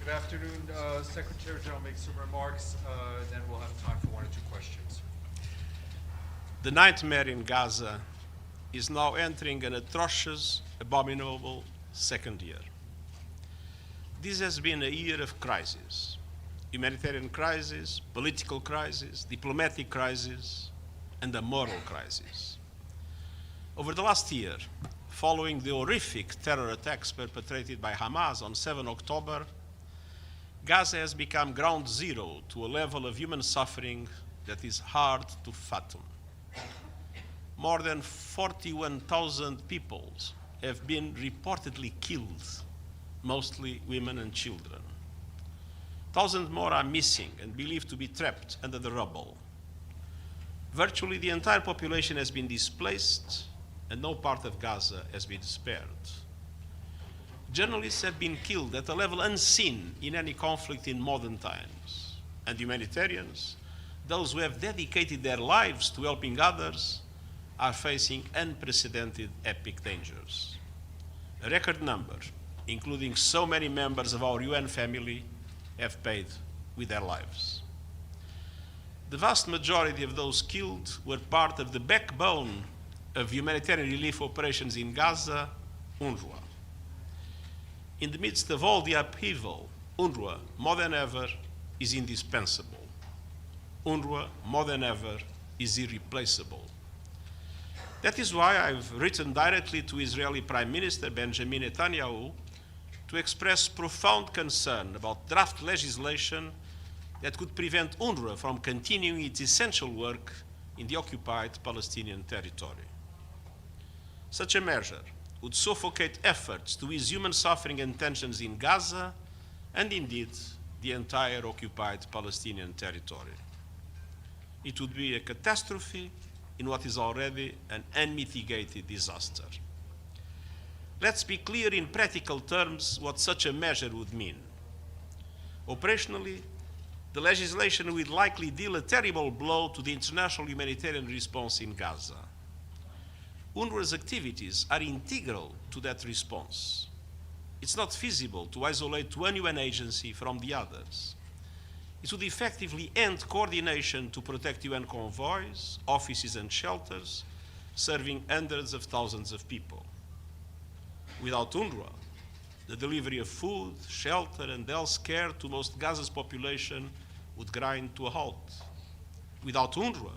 Good afternoon. Secretary General makes some remarks, then we'll have time for one or two questions. The nightmare in Gaza is now entering an atrocious, abominable second year. This has been a year of crisis: humanitarian crisis, political crisis, diplomatic crisis, and a moral crisis. Over the last year, following the horrific terror attacks perpetrated by Hamas on 7 October, Gaza has become ground zero to a level of human suffering that is hard to fathom. More than 41,000 people have been reportedly killed, mostly women and children. Thousands more are missing and believed to be trapped under the rubble. Virtually the entire population has been displaced, and no part of Gaza has been spared. Journalists have been killed at a level unseen in any conflict in modern times, and humanitarians, those who have dedicated their lives to helping others, are facing unprecedented epic dangers. A record number, including so many members of our UN family, have paid with their lives. The vast majority of those killed were part of the backbone of humanitarian relief operations in Gaza, UNRWA. In the midst of all the upheaval, UNRWA, more than ever, is indispensable. UNRWA, more than ever, is irreplaceable. That is why I've written directly to Israeli Prime Minister Benjamin Netanyahu to express profound concern about draft legislation that could prevent UNRWA from continuing its essential work in the occupied Palestinian territory. Such a measure would suffocate efforts to ease human suffering and tensions in Gaza and indeed the entire occupied Palestinian territory. It would be a catastrophe in what is already an unmitigated disaster. Let's be clear in practical terms what such a measure would mean. Operationally, the legislation would likely deal a terrible blow to the international humanitarian response in Gaza. UNRWA's activities are integral to that response. It's not feasible to isolate one UN agency from the others. It would effectively end coordination to protect UN convoys, offices and shelters, serving hundreds of thousands of people. Without UNRWA, the delivery of food, shelter and health care to most Gaza's population would grind to a halt. Without UNRWA,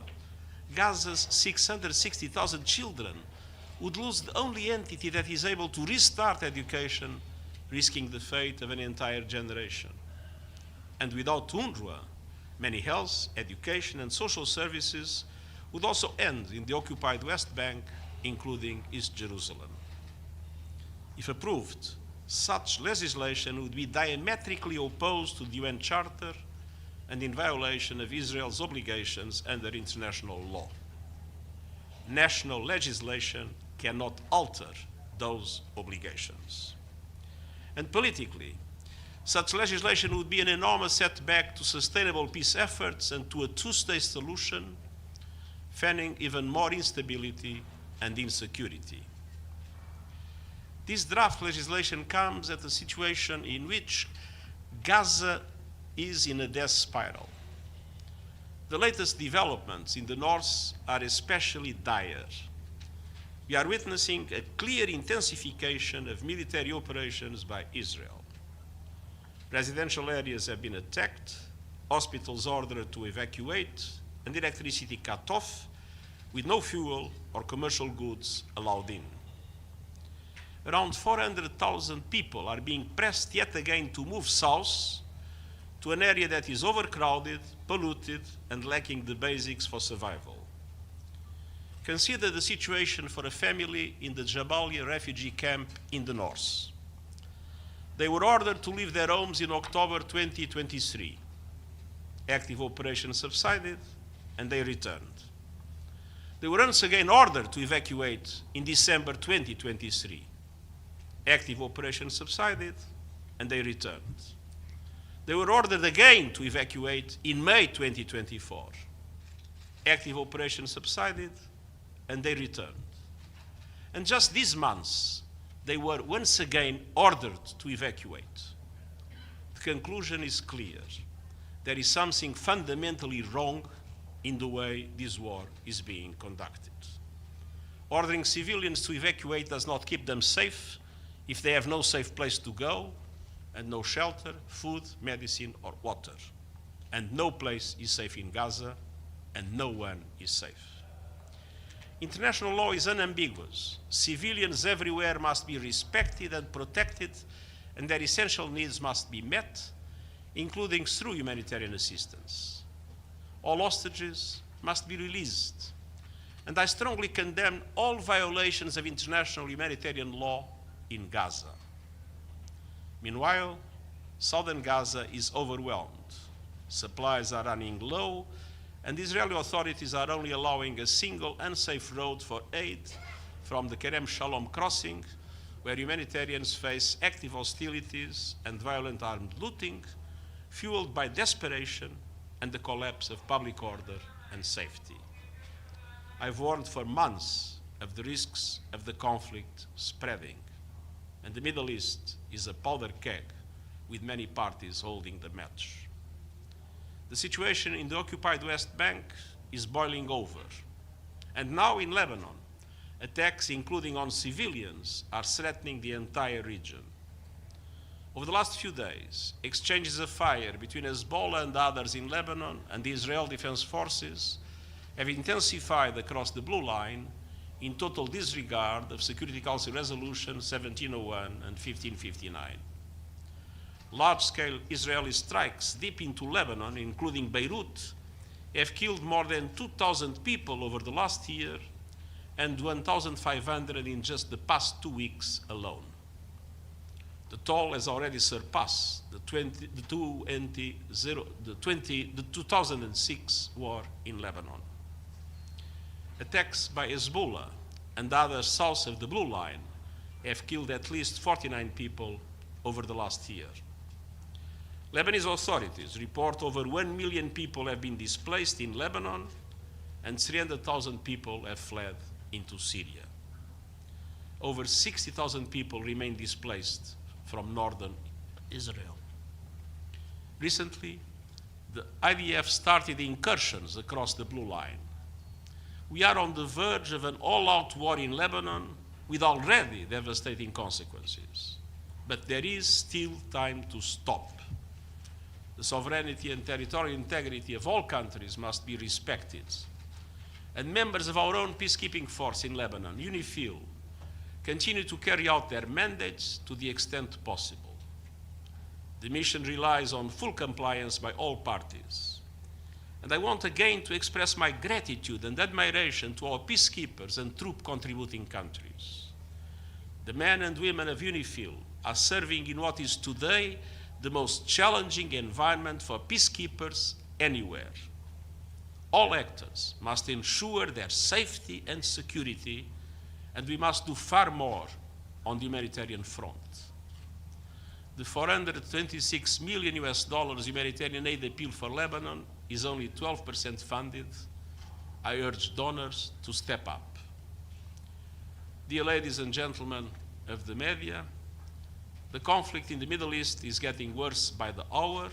Gaza's 660,000 children would lose the only entity that is able to restart education, risking the fate of an entire generation. And without UNRWA, many health, education, and social services would also end in the occupied West Bank, including East Jerusalem. If approved, such legislation would be diametrically opposed to the UN Charter and in violation of Israel's obligations under international law. National legislation cannot alter those obligations. And politically, such legislation would be an enormous setback to sustainable peace efforts and to a two-state solution, fanning even more instability and insecurity. This draft legislation comes at a situation in which Gaza is in a death spiral. The latest developments in the north are especially dire. We are witnessing a clear intensification of military operations by Israel. Residential areas have been attacked, hospitals ordered to evacuate, and electricity cut off, with no fuel or commercial goods allowed in. Around 400,000 people are being pressed yet again to move south to an area that is overcrowded, polluted, and lacking the basics for survival. Consider the situation for a family in the Jabalia refugee camp in the north. They were ordered to leave their homes in October 2023. Active operations subsided, and they returned. They were once again ordered to evacuate in December 2023. Active operations subsided, and they returned. They were ordered again to evacuate in May 2024. Active operations subsided, and they returned. And just these months, they were once again ordered to evacuate. The conclusion is clear. There is something fundamentally wrong in the way this war is being conducted. Ordering civilians to evacuate does not keep them safe if they have no safe place to go and no shelter, food, medicine, or water. And no place is safe in Gaza, and no one is safe. International law is unambiguous. Civilians everywhere must be respected and protected, and their essential needs must be met, including through humanitarian assistance. All hostages must be released, and I strongly condemn all violations of international humanitarian law in Gaza. Meanwhile, southern Gaza is overwhelmed. Supplies are running low, and the Israeli authorities are only allowing a single unsafe road for aid from the Kerem Shalom crossing, where humanitarians face active hostilities and violent armed looting, fueled by desperation and the collapse of public order and safety. I've warned for months of the risks of the conflict spreading, and the Middle East is a powder keg with many parties holding the match. The situation in the occupied West Bank is boiling over, and now in Lebanon, attacks including on civilians are threatening the entire region. Over the last few days, exchanges of fire between Hezbollah and others in Lebanon and the Israel Defense Forces have intensified across the Blue Line in total disregard of Security Council Resolution 1701 and 1559. Large-scale Israeli strikes deep into Lebanon, including Beirut, have killed more than 2,000 people over the last year and 1,500 in just the past 2 weeks alone. The toll has already surpassed the 2006 war in Lebanon. Attacks by Hezbollah and others south of the Blue Line have killed at least 49 people over the last year. Lebanese authorities report over 1 million people have been displaced in Lebanon and 300,000 people have fled into Syria. Over 60,000 people remain displaced from northern Israel. Recently, the IDF started incursions across the Blue Line. We are on the verge of an all-out war in Lebanon with already devastating consequences. But there is still time to stop. The sovereignty and territorial integrity of all countries must be respected. And members of our own peacekeeping force in Lebanon, UNIFIL, continue to carry out their mandates to the extent possible. The mission relies on full compliance by all parties. And I want again to express my gratitude and admiration to our peacekeepers and troop-contributing countries. The men and women of UNIFIL are serving in what is today the most challenging environment for peacekeepers anywhere. All actors must ensure their safety and security, and we must do far more on the humanitarian front. The $426 million humanitarian aid appeal for Lebanon is only 12% funded. I urge donors to step up. Dear ladies and gentlemen of the media, the conflict in the Middle East is getting worse by the hour,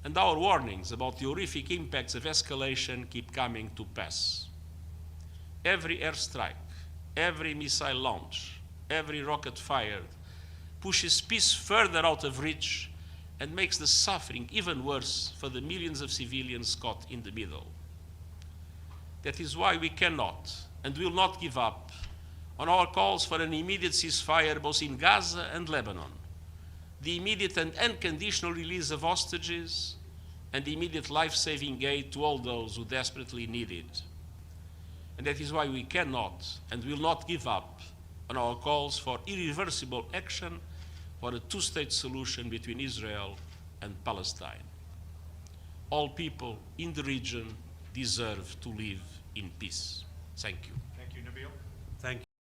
and our warnings about the horrific impacts of escalation keep coming to pass. Every airstrike, every missile launch, every rocket fired pushes peace further out of reach and makes the suffering even worse for the millions of civilians caught in the middle. That is why we cannot and will not give up on our calls for an immediate ceasefire both in Gaza and Lebanon, the immediate and unconditional release of hostages, and immediate life-saving aid to all those who desperately need it. And that is why we cannot and will not give up on our calls for irreversible action for a two-state solution between Israel and Palestine. All people in the region deserve to live in peace. Thank you. Thank you, Nabil. Thank you.